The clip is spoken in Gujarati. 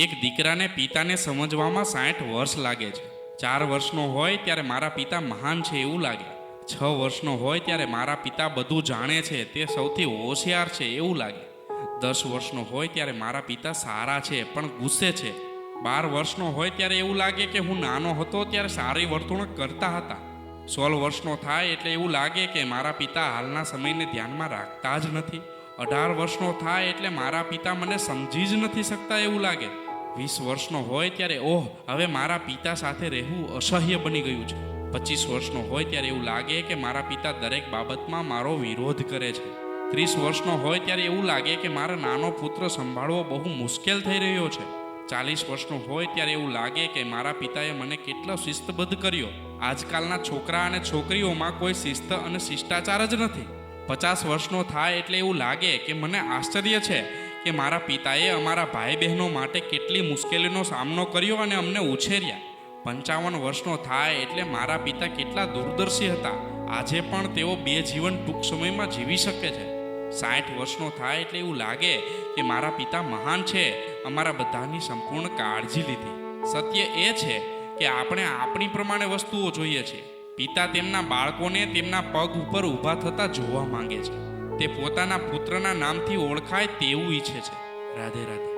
એક દીકરાને પિતાને સમજવામાં 60 વર્ષ લાગે છે. 4 વર્ષનો હોય ત્યારે મારા પિતા મહાન છે એવું લાગે. 6 વર્ષનો હોય ત્યારે મારા પિતા બધું જાણે છે, તે સૌથી હોશિયાર છે એવું લાગે. 10 વર્ષનો હોય ત્યારે મારા પિતા સારા છે પણ ગુસ્સે છે. 12 વર્ષનો હોય ત્યારે એવું લાગે કે હું નાનો હતો ત્યારે સારી વર્તણૂક કરતા હતા. 16 વર્ષનો થાય એટલે એવું લાગે કે મારા પિતા હાલના સમયને ધ્યાનમાં રાખતા જ નથી. 18 વર્ષનો થાય એટલે મારા પિતા મને સમજી જ નથી શકતા એવું લાગે. 20 વર્ષનો હોય ત્યારે ઓહ, હવે મારા પિતા સાથે રહેવું અસહ્ય બની ગયું છે. 25 વર્ષનો હોય ત્યારે એવું લાગે કે મારા પિતા દરેક બાબતમાં મારો વિરોધ કરે છે. 30 વર્ષનો હોય ત્યારે એવું લાગે કે મારા નાનો પુત્ર સંભાળવો બહુ મુશ્કેલ થઈ રહ્યો છે. 40 વર્ષનો હોય ત્યારે એવું લાગે કે મારા પિતાએ મને કેટલો શિસ્તબદ્ધ કર્યો. આજકાલના છોકરા અને છોકરીઓમાં કોઈ શિસ્ત અને શિષ્ટાચાર જ નથી. 50 વર્ષનો થાય એટલે એવું લાગે કે મને આશ્ચર્ય છે કે મારા પિતાએ અમારા ભાઈ બહેનો માટે કેટલી મુશ્કેલીનો સામનો કર્યો અને અમને ઉછેર્યા. 55 વર્ષનો થાય એટલે મારા પિતા કેટલા દૂરદર્શી હતા. આજે પણ તેઓ 2 જીવન ટૂંક સમયમાં જીવી શકે છે. 60 વર્ષનો થાય એટલે એવું લાગે કે મારા પિતા મહાન છે, અમારા બધાની સંપૂર્ણ કાળજી લીધી. સત્ય એ છે કે આપણે આપણી પ્રમાણે વસ્તુઓ જોઈએ છીએ. પિતા તેમના બાળકોને તેમના પગ ઉપર ઊભા થતા જોવા માંગે છે. તે પોતાના પુત્રના નામથી ઓળખાય તેવું ઈચ્છે છે. રાધે રાધે.